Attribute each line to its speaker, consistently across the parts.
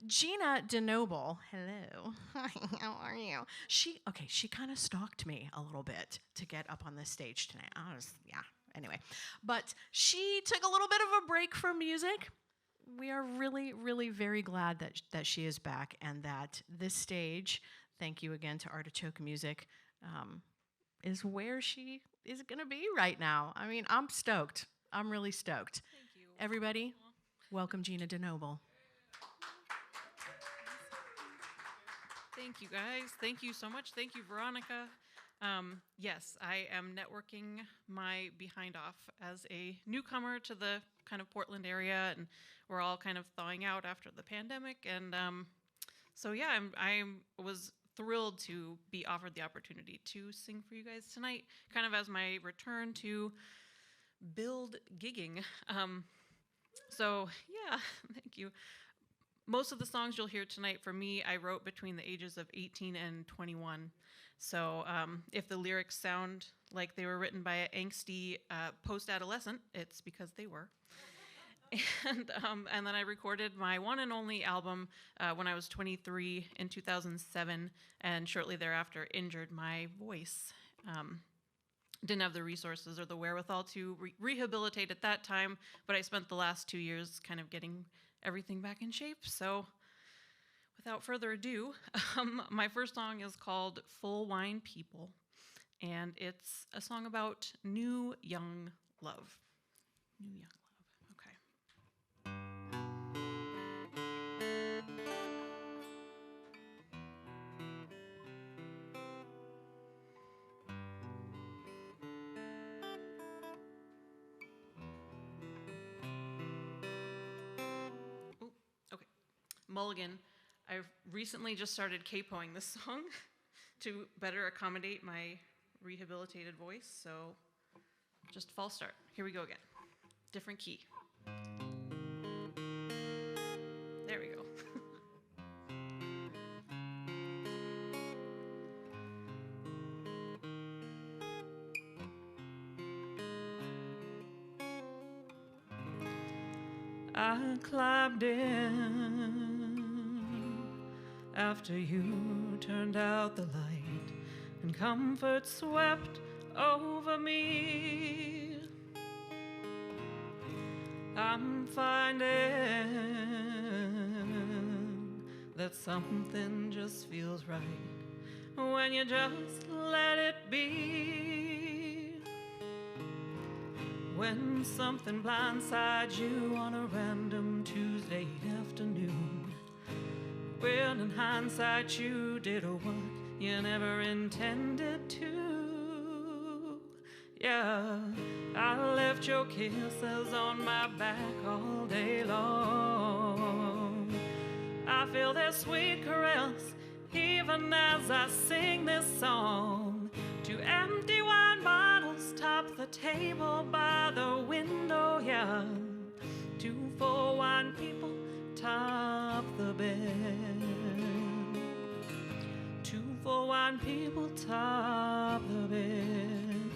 Speaker 1: Gina DeNoble, hello. Hi, how are you? She kind of stalked me a little bit to get up on this stage tonight. Anyway. But she took a little bit of a break from music. We are really, really very glad that she is back and that this stage, thank you again to Artichoke Music, is where she is going to be right now. I mean, I'm stoked. I'm really stoked.
Speaker 2: Thank you.
Speaker 1: Everybody, welcome Gina DeNoble.
Speaker 2: Thank you, guys. Thank you so much. Thank you, Veronica. Yes, I am networking my behind off as a newcomer to the kind of Portland area, and we're all kind of thawing out after the pandemic. And so, yeah, I was thrilled to be offered the opportunity to sing for you guys tonight, kind of as my return to build gigging. So, yeah, thank you. Most of the songs you'll hear tonight from me, I wrote between the ages of 18 and 21. So if the lyrics sound like they were written by an angsty post-adolescent, it's because they were. And then I recorded my one and only album when I was 23 in 2007, and shortly thereafter injured my voice. Didn't have the resources or the wherewithal to rehabilitate at that time, but I spent the last 2 years kind of getting everything back in shape. So without further ado, my first song is called Full Wine People, and it's a song about new young love. New young love, okay. Mulligan. I've recently just started capoing this song to better accommodate my rehabilitated voice, so just false start. Here we go again. Different key. There we go. I climbed in after you turned out the light, and comfort swept over me. I'm finding that something just feels right when you just let it be. When something blindsides you on a random Tuesday afternoon, when in hindsight you did what you never intended to. Yeah, I left your kisses on my back all day long. I feel their sweet caress even as I sing this song. Two empty wine bottles top the table by the window, yeah. Two full wine people top the bed. Two full wine people top the bed.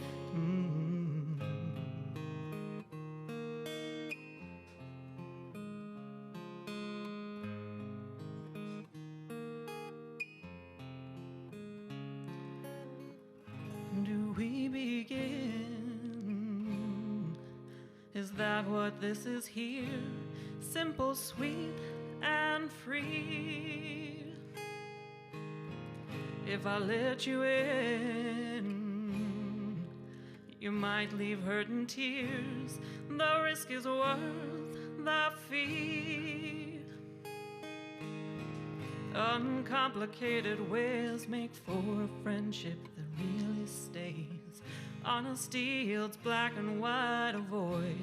Speaker 2: Do we begin? Is that what this is here? Simple, sweet, and free. If I let you in, you might leave hurt and tears. The risk is worth the fee. Uncomplicated ways make for a friendship that really stays. Honesty yields black and white, avoid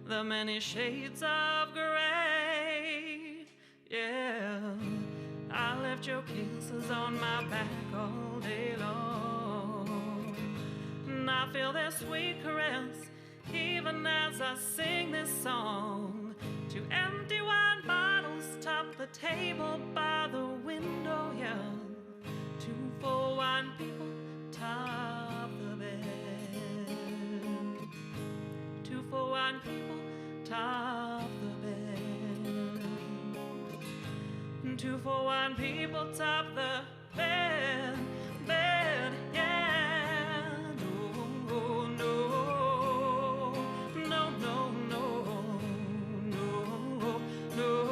Speaker 2: the many shades of gray. Yeah, I left your kisses on my back all day long, and I feel their sweet caress even as I sing this song. Two empty wine bottles top the table by the window, yeah. Two full wine people top the bed. Two full wine people top the bed. Two for one, people top the bed, yeah. No, no, no, no, no, no, no,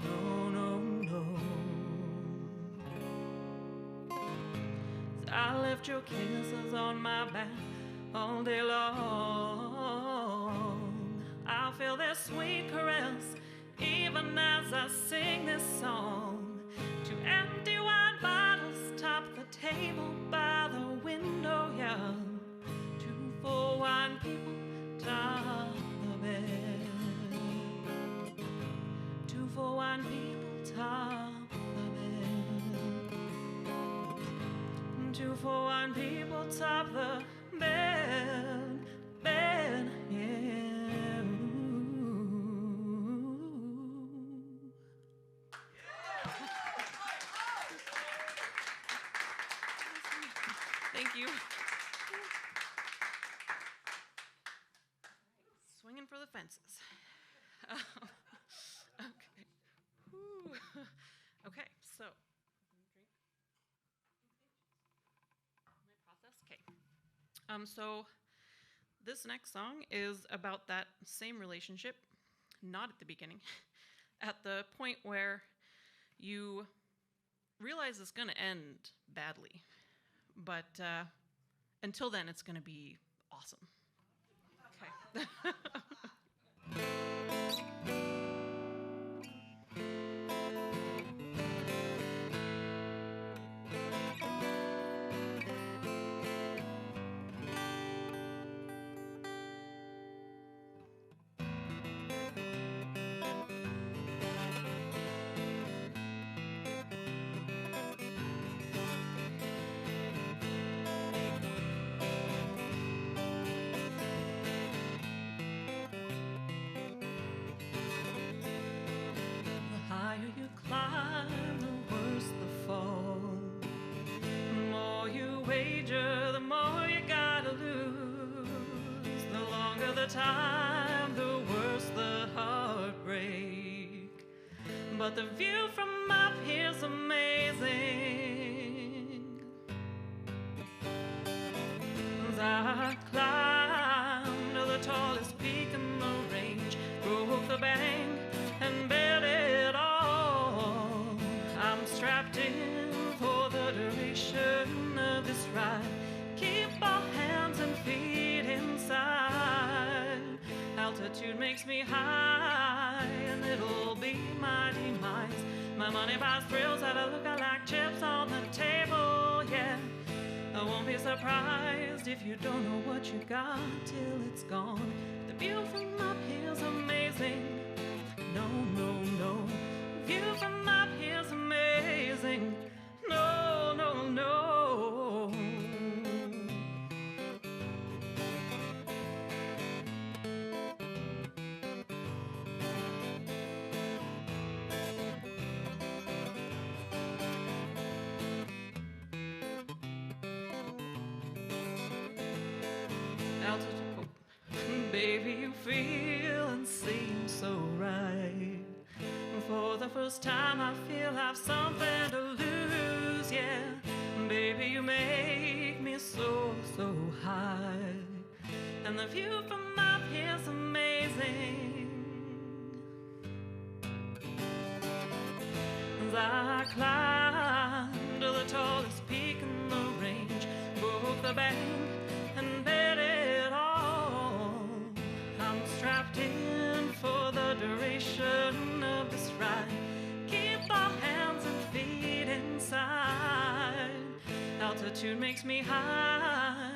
Speaker 2: no, no, no. I left your kisses on my back all day long. I feel their sweet caress even as I sing this song. Two empty wine bottles top the table by the window, yeah. Two for wine people top the bed. Two for wine people top the bed. Two for one, people top the bed, yeah. Thank you. Swinging for the fences. Okay. Whew. Okay, so. Okay. So this next song is about that same relationship, not at the beginning, at the point where you realize it's going to end badly, but until then, it's going to be awesome. Okay. Time, the worse the heartbreak. But the view from up here's amazing. As I climbed to the tallest peak in the range, broke the bank and bet it all. I'm strapped in for the duration of this ride. Keep all hands and feet inside. Altitude makes me high, and it'll be my demise. My money buys thrills that I look like chips on the table, yeah. I won't be surprised if you don't know what you got till it's gone. The view from up here's amazing. No, no, no. The view from up here's amazing. No, no, no. Artichoke, baby, you feel and seem so right. For the first time I feel I've something to lose, yeah. Baby, you make me so, so high. And the view from up here's amazing. As I climb to the tallest peak in the range, broke the bank and bet it all. I'm strapped in for the duration of this ride. Keep all hands and feet inside. Altitude makes me high,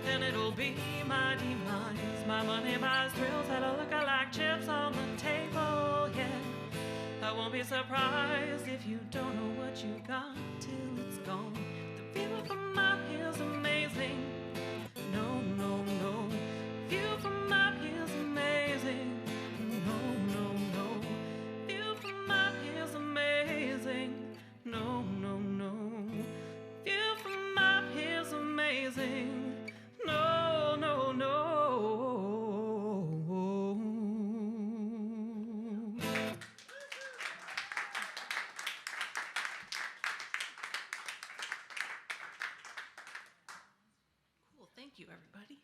Speaker 2: and it'll be my demise. My money buys thrills that look like chips on the table, yeah. I won't be surprised if you don't know what you got till it's gone. The view from up here's amazing. No, no, no. View from up here's amazing. No, no, no. View from up here's amazing. No, no, no. View from up here's amazing. you, everybody.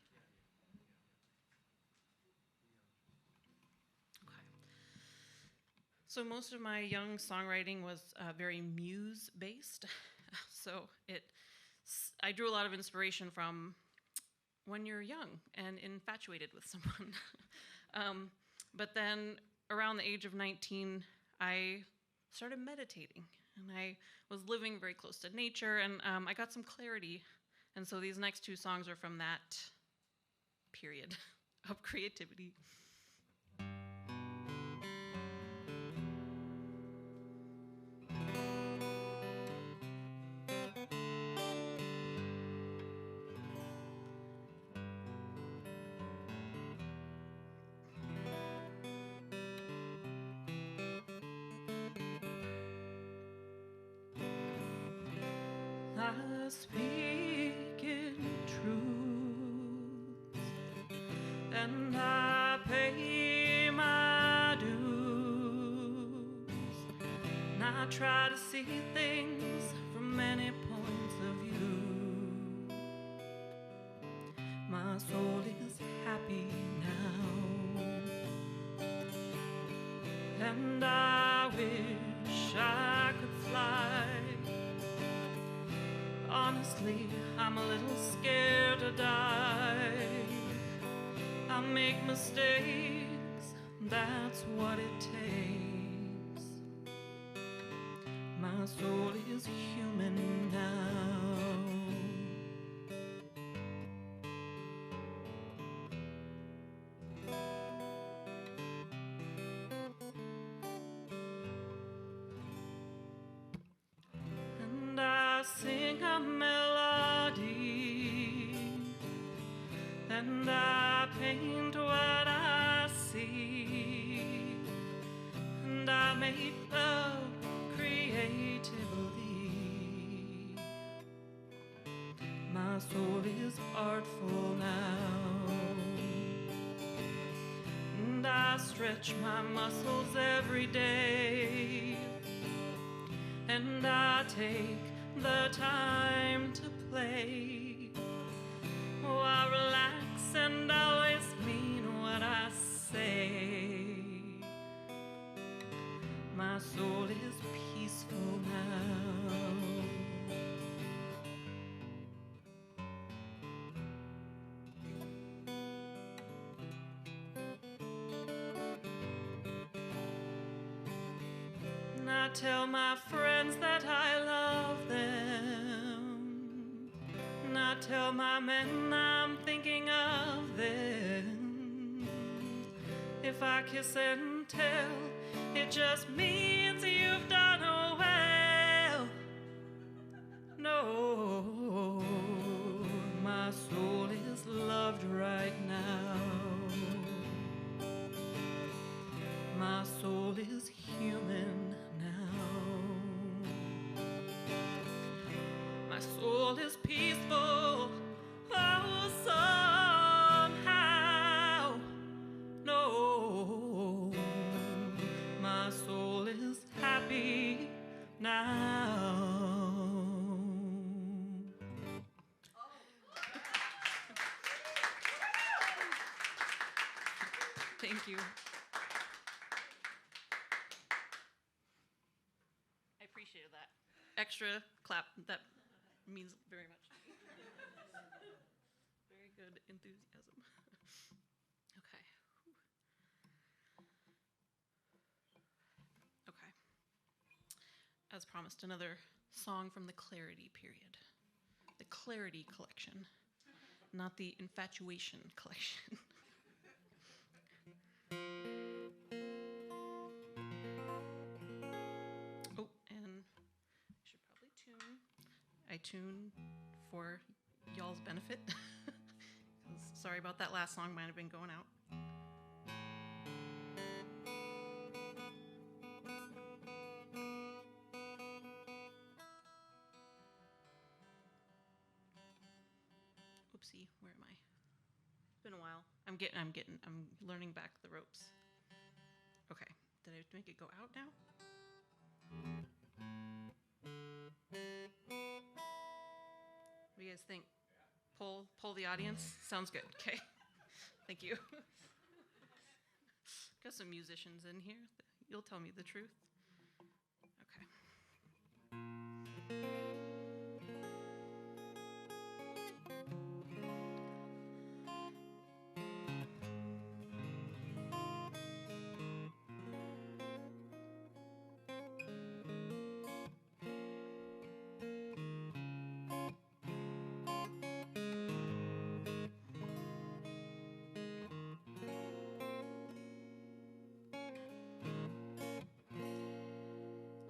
Speaker 2: Okay. So most of my young songwriting was very muse-based. So I drew a lot of inspiration from when you're young and infatuated with someone. But then around the age of 19, I started meditating, and I was living very close to nature, and I got some clarity. And so these next two songs are from that period of creativity. I speak in truth, and I pay my dues, and I try to see things from many points of view. My soul is happy now, and I wish I could fly. Honestly, I'm a little scared to die. I make mistakes, that's what it takes. My soul is human now. And I sing a melody, and I paint what I see, and I make love creatively. My soul is artful now, and I stretch my muscles every day, and I take the time to play. Oh, I relax and always mean what I say. My soul is peaceful now. And I tell my friends that I love them, and I tell my men I'm thinking of them. If I kiss and tell, it just means you've done well. No, my soul is loved right now. My soul is human now. My soul is peaceful, oh, somehow. No, my soul is happy now. Thank you. I appreciated that. Extra clap. That means very much. Very good enthusiasm. Okay. Okay. As promised, another song from the Clarity period. The Clarity collection, not the Infatuation collection. Oh, and I should probably tune. I tune for y'all's benefit. Sorry about that last song, might have been going out. Oopsie, where am I? It's been a while. I'm learning back the ropes. Okay, did I make it go out now? What do you guys think? Poll the audience. Sounds good. Okay. Thank you. Got some musicians in here. You'll tell me the truth. Okay.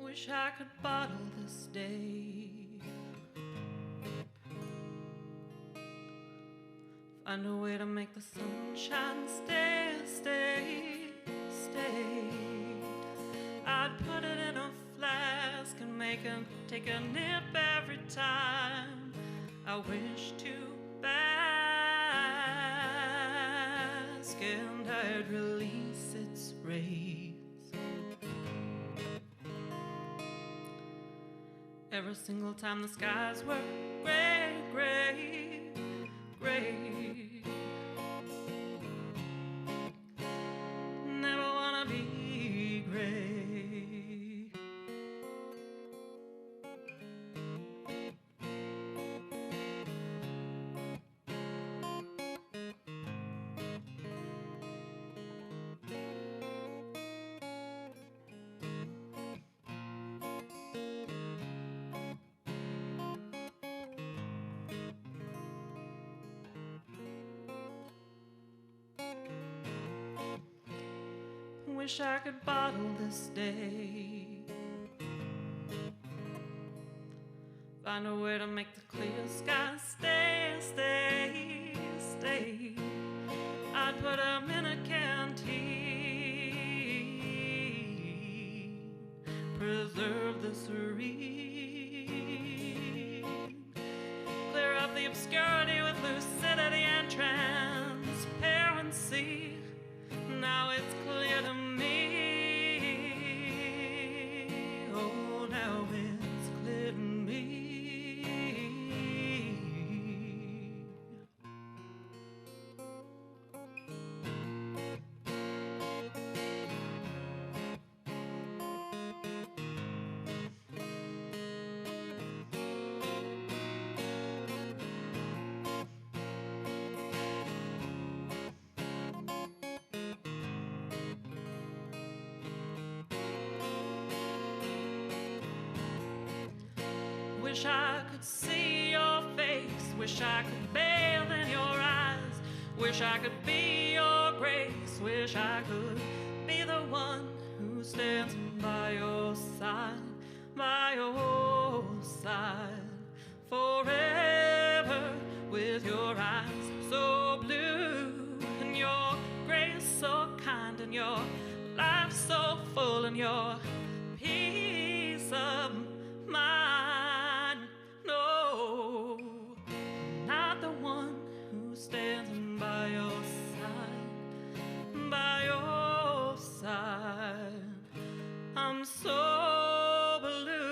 Speaker 2: Wish I could bottle this day, find a way to make the sunshine stay, stay, stay. I'd put it in a flask and take a nip every time I wish to bask, and I'd release its rays every single time the skies were gray, gray, gray. Never wanna be gray. Wish I could bottle this day, find a way to make the clear sky stay, stay, stay. I'd put 'em in a canteen, preserve the serene, clear up the obscurity with lucidity and transparency. Now it's clear to me. Oh, now it's clear to me. Wish I could see your face, wish I could bathe in your eyes, wish I could be your grace, wish I could be the one who stands by your side, forever, with your eyes so blue, and your grace so kind, and your life so full, and your peace of mind. No, not the one who stands by your side, I'm so blue.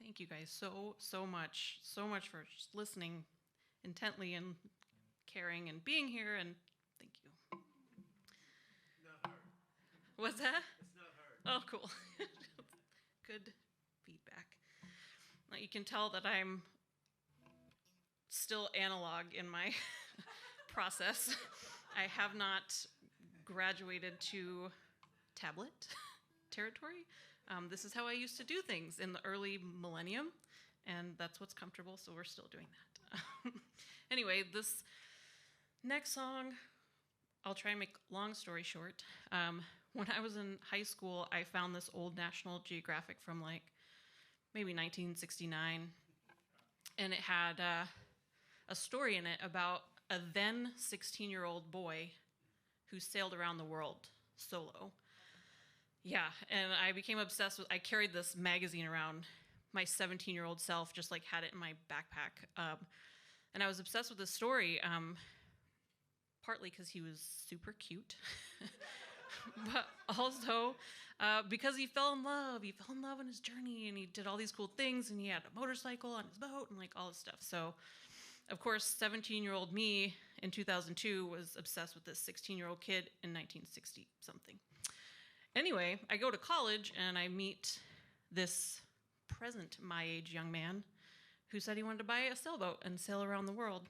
Speaker 2: Thank you guys so much for just listening intently and caring and being here, and thank you.
Speaker 3: Not hard.
Speaker 2: What's that?
Speaker 3: It's not hard.
Speaker 2: Oh, cool. Good feedback. Now you can tell that I'm still analog in my process. I have not graduated to tablet territory. This is how I used to do things in the early millennium, and that's what's comfortable, so we're still doing that. Anyway, this next song, I'll try and make long story short. When I was in high school, I found this old National Geographic from like maybe 1969, and it had a story in it about a then 16-year-old boy who sailed around the world solo. Yeah, and I became obsessed with, I carried this magazine around. My 17-year-old self just like had it in my backpack. And I was obsessed with this story, partly because he was super cute, but also because he fell in love. He fell in love on his journey, and he did all these cool things, and he had a motorcycle on his boat and like all this stuff. So, of course, 17-year-old me in 2002 was obsessed with this 16-year-old kid in 1960 something. Anyway, I go to college and I meet this present my age young man who said he wanted to buy a sailboat and sail around the world.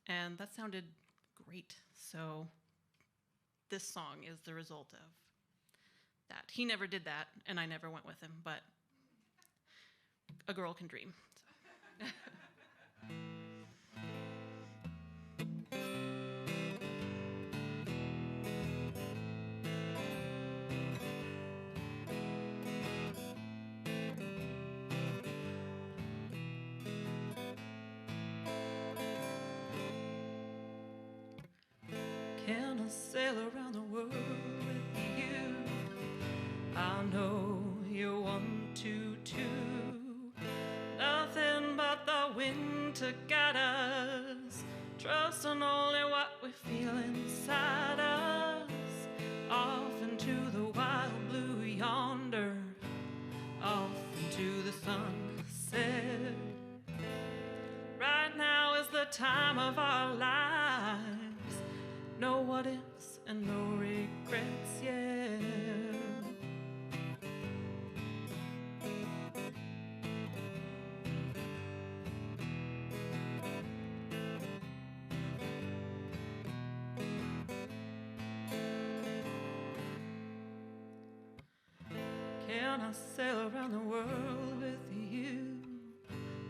Speaker 2: And that sounded great. So this song is the result of that. He never did that, and I never went with him, but a girl can dream. So. Can I sail around the world with you? I know you want to too. Nothing but the wind to guide us, trusting only what we feel inside us. Off into the wild blue yonder, off into the sunset. Right now is the time of our lives. No what ifs and no regrets, yeah. Can I sail around the world with you?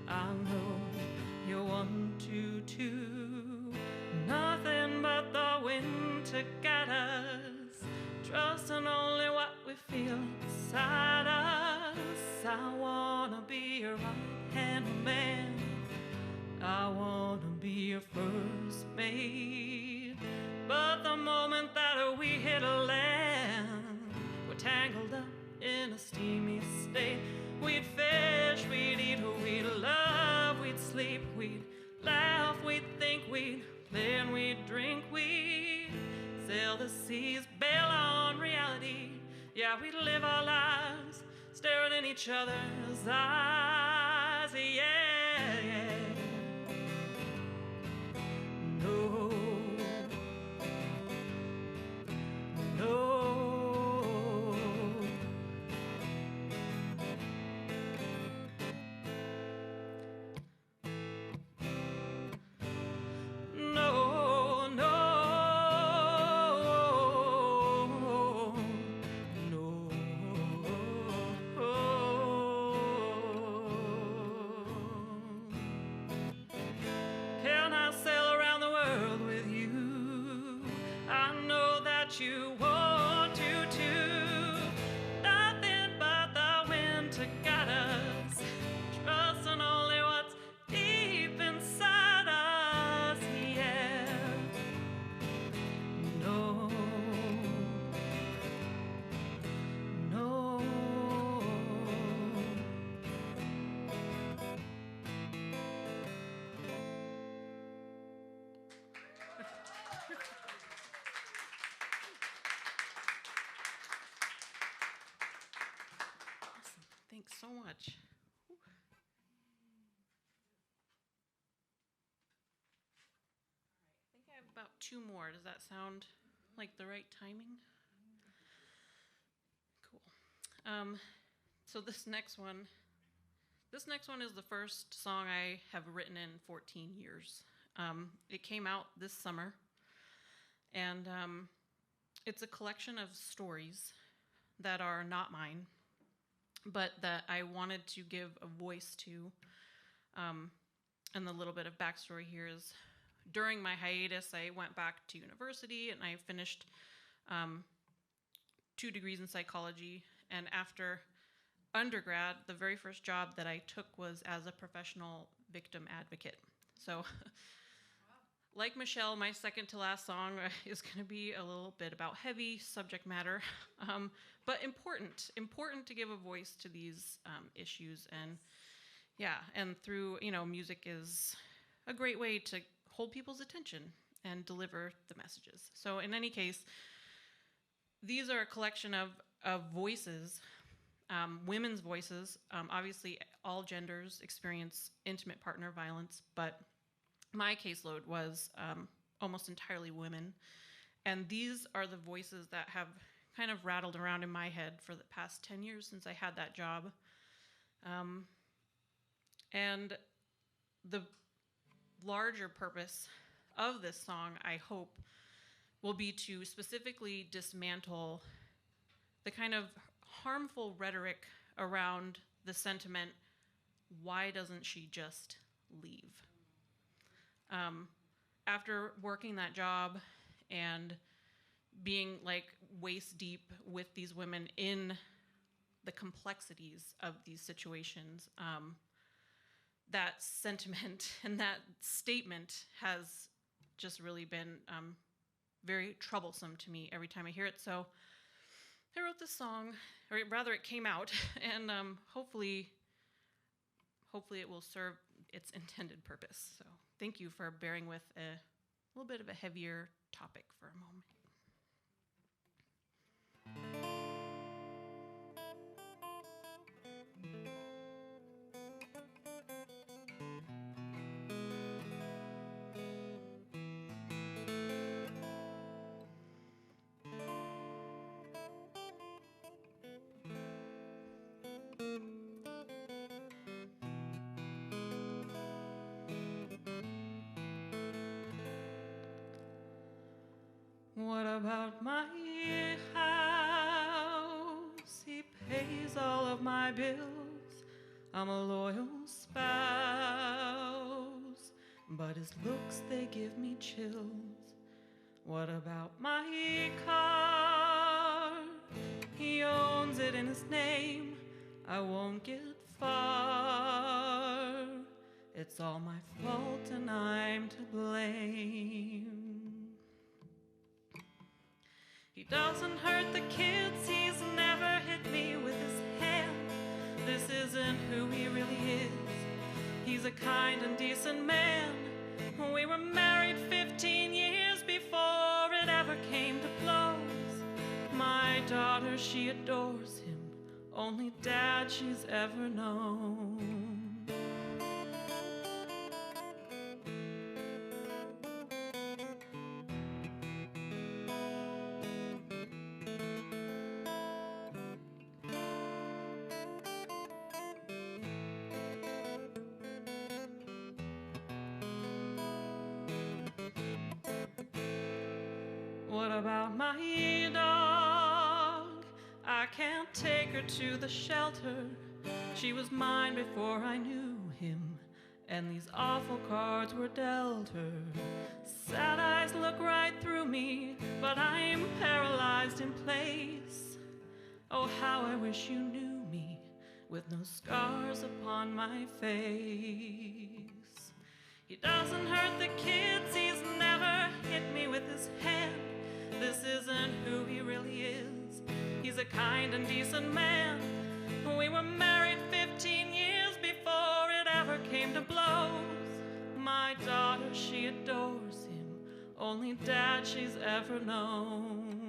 Speaker 2: I know you want to too. Nothing but the wind to guide us, trusting only what we feel inside us. I wanna be your right-hand man, I wanna be your first mate. But the moment that we hit land, we're tangled up in a steamy state. We'd fish, we'd eat, we'd love, we'd sleep, we'd laugh, we'd think, we'd play and we'd drink, we'd sail the seas, bail on reality. Yeah, we'd live our lives staring in each other's eyes. Yeah, yeah. No, no. You want to too. Nothing but the wind to guide us, trusting only what's deep inside us. Yeah. No, no. Thanks so much. I think I have about 2 more. Does that sound like the right timing? Cool. So this next one is the first song I have written in 14 years. It came out this summer, and it's a collection of stories that are not mine, but that I wanted to give a voice to. And the little bit of backstory here is, during my hiatus, I went back to university and I finished 2 degrees in psychology. And after undergrad, the very first job that I took was as a professional victim advocate. So like Michelle, my second to last song is going to be a little bit about heavy subject matter, but important to give a voice to these issues. And yeah, and through, music is a great way to hold people's attention and deliver the messages. So in any case, these are a collection of voices, women's voices. Obviously, all genders experience intimate partner violence, but my caseload was almost entirely women. And these are the voices that have kind of rattled around in my head for the past 10 years since I had that job. And the larger purpose of this song, I hope, will be to specifically dismantle the kind of harmful rhetoric around the sentiment, why doesn't she just leave? After working that job and being like waist deep with these women in the complexities of these situations, that sentiment and that statement has just really been very troublesome to me every time I hear it. So I wrote this song, or rather it came out, and hopefully it will serve its intended purpose. So thank you for bearing with a little bit of a heavier topic for a moment. What about my house? He pays all of my bills. I'm a loyal spouse, but his looks, they give me chills. What about my car? He owns it in his name. I won't get far. It's all my fault and I'm to blame. He doesn't hurt the kids, he's never hit me with his hand. This isn't who he really is. He's a kind and decent man. We were married 15 years before it ever came to blows. My daughter, she adores him, only dad she's ever known. What about my dog? I can't take her to the shelter. She was mine before I knew him, and these awful cards were dealt her. Sad eyes look right through me, but I'm paralyzed in place. Oh, how I wish you knew me, with no scars upon my face. He doesn't hurt the kids, he's never hit me with his hand. This isn't who he really is. He's a kind and decent man. We were married 15 years before it ever came to blows. My daughter, she adores him, only dad she's ever known.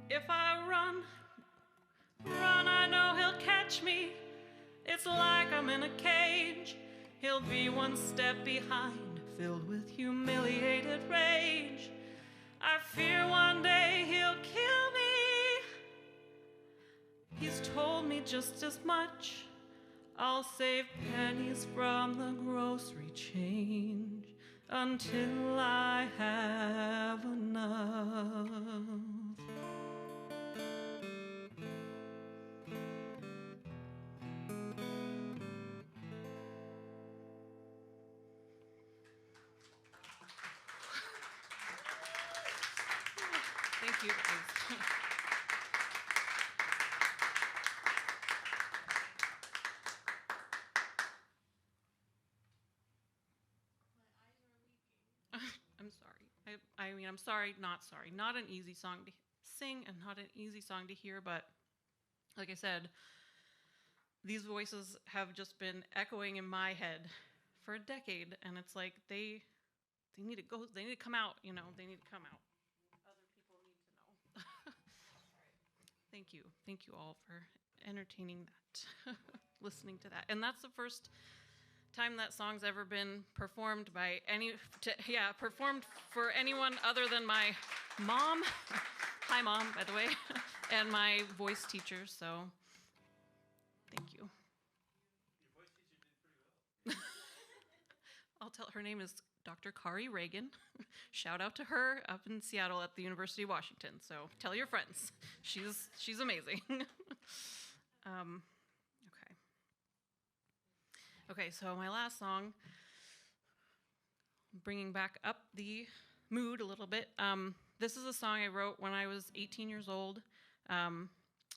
Speaker 2: If I run, I know he'll catch me. It's like I'm in a cage. He'll be one step behind, filled with humiliated rage. I fear one day he'll kill me. He's told me just as much. I'll save pennies from the grocery change until I have enough. Thank you, guys. I'm sorry. I mean, I'm sorry, not sorry. Not an easy song to sing and not an easy song to hear, but like I said, these voices have just been echoing in my head for a decade, and it's like they need to go, they need to come out, you know, they need to come out. Other people need to know. Thank you all for entertaining that, listening to that. And that's the first time that song's ever been performed by performed for anyone other than my mom. Hi, Mom, by the way, and my voice teacher. So, thank you.
Speaker 3: Your voice teacher did pretty well.
Speaker 2: I'll tell her name is Dr. Kari Reagan. Shout out to her up in Seattle at the University of Washington. So tell your friends, she's amazing. Okay, so my last song, bringing back up the mood a little bit. This is a song I wrote when I was 18 years old. I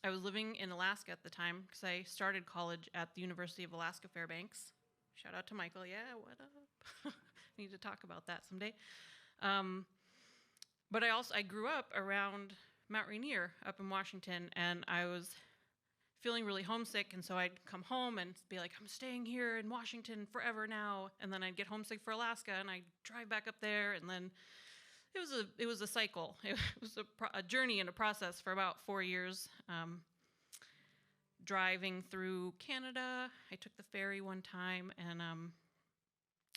Speaker 2: was living in Alaska at the time because I started college at the University of Alaska Fairbanks. Shout out to Michael. Yeah, what up? Need to talk about that someday. But I grew up around Mount Rainier up in Washington, and I was feeling really homesick, and so I'd come home and be like, I'm staying here in Washington forever now, and then I'd get homesick for Alaska, and I'd drive back up there, and then it was a cycle. It was a journey and a process for about 4 years. Driving through Canada, I took the ferry one time, and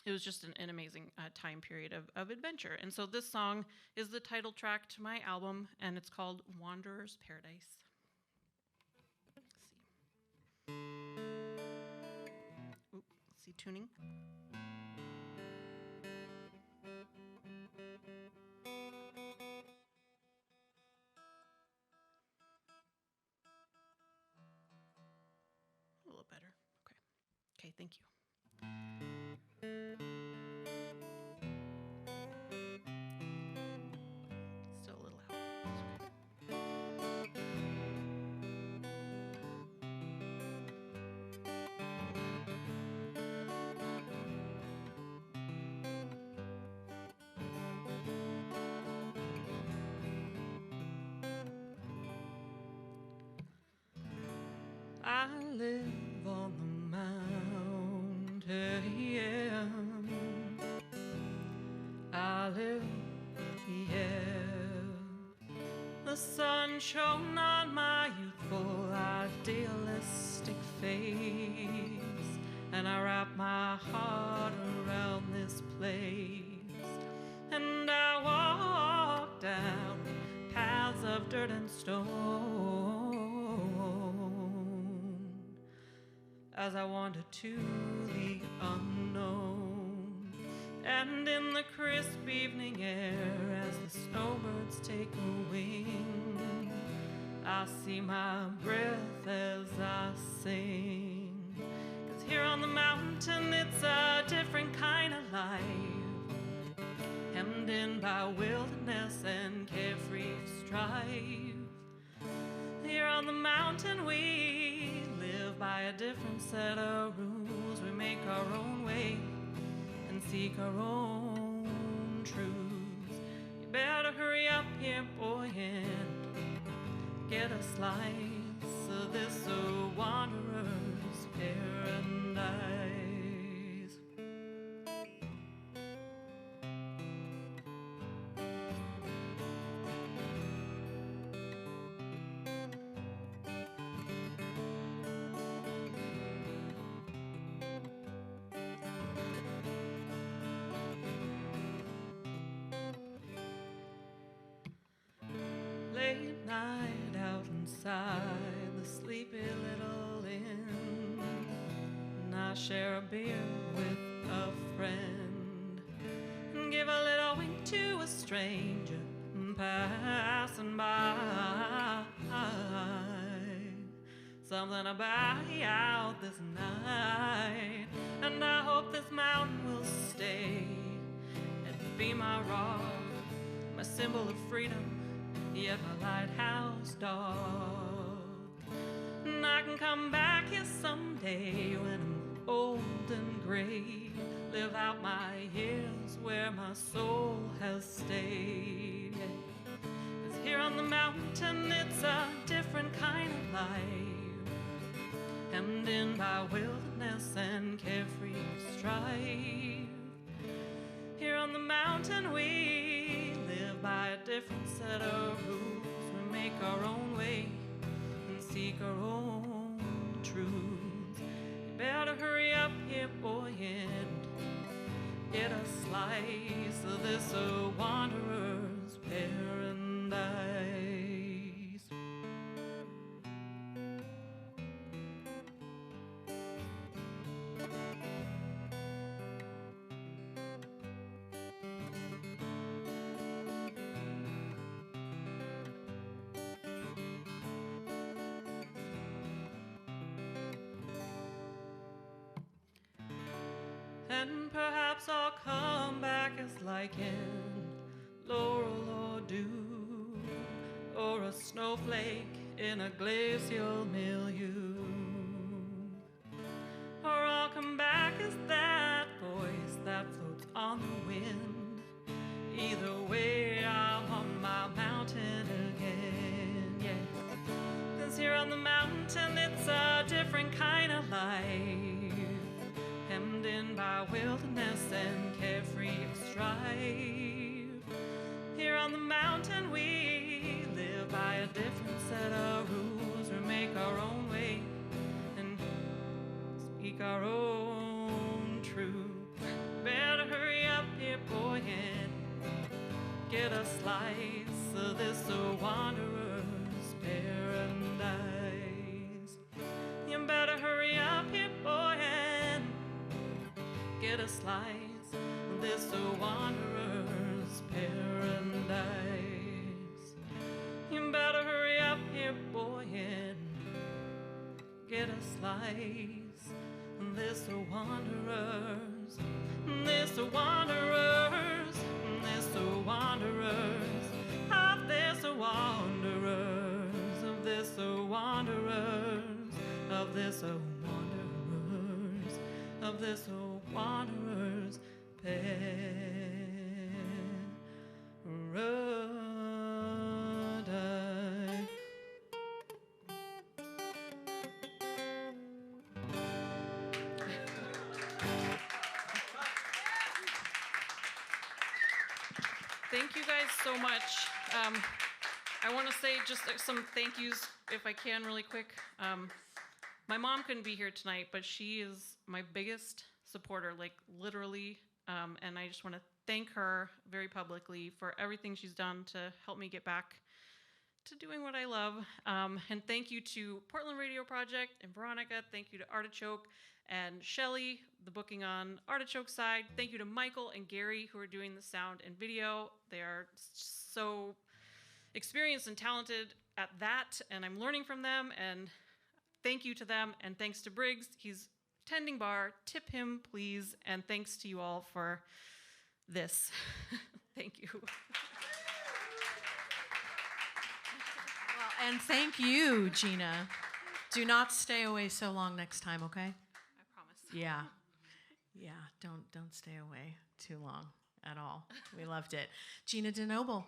Speaker 2: it was just an amazing time period of adventure. And so this song is the title track to my album, and it's called Wanderer's Paradise. Let's see, tuning. A little better. Okay, thank you. Still a little out. I live on the mountain. I live, the sun shone on my youthful idealistic face, and I wrap my heart around this place, and I walk down paths of dirt and stone as I wander to the unknown. And in the crisp evening air, as the snowbirds take a wing, I see my breath as I sing. 'Cause here on the mountain it's a different kind of life, hemmed in by wilderness and carefree strife. Here on the mountain we live by a different set of rules. We make our own way and seek our own truths. You better hurry up here, boy, and get a slice of this wanderer's paradise. Late night out inside the sleepy little inn, and I share a beer with a friend, and give a little wink to a stranger passing by. Something about you out this night, and I hope this mountain will stay and be my rock, my symbol of freedom
Speaker 4: yet my lighthouse dark. And I can come back here someday when I'm old and gray, live out my years where my soul has stayed. 'Cause here on the mountain it's a different kind of life, hemmed in by wilderness and carefree strife. Here on the mountain we live by a different set of rules. We make our own way and seek our own truths. You better hurry up here, boy, and get a slice of this wanderer's paradise. And perhaps I'll come back as lichen, laurel or dew, or a snowflake in a glacial milieu. Or I'll come back as that voice that floats on the wind. Either way, I'm on my mountain again, yeah. 'Cause here on the mountain it's a different kind of life, hemmed in by wilderness and carefree strife. Here on the mountain we live by a different set of rules. We make our own way and speak our own truth. Better hurry up here, boy, and get a slice of this wanderer's paradise. You better hurry up here, boy, and get a slice of this wanderer's paradise. You better hurry up here, boy, and get a slice of this wanderer's, this wanderer's, this wanderer's, of this wanderer's, of this wanderer's, of this wanderer's, of this wanderer's paradise.
Speaker 2: Thank you guys so much. I want to say just some thank yous, if I can, really quick. My mom couldn't be here tonight, but she is my biggest supporter, like literally, and I just want to thank her very publicly for everything she's done to help me get back to doing what I love. And thank you to Portland Radio Project and Veronica. Thank you to Artichoke and Shelly, the booking on Artichoke side. Thank you to Michael and Gary, who are doing the sound and video. They are so experienced and talented at that, and I'm learning from them, and thank you to them, and thanks to Briggs. He's tending bar. Tip him, please, and thanks to you all for this. Thank you.
Speaker 1: Well, and thank you, Gina. Do not stay away so long next time, okay?
Speaker 2: I promise.
Speaker 1: Yeah. Yeah, don't stay away too long at all. We loved it. Gina DeNoble.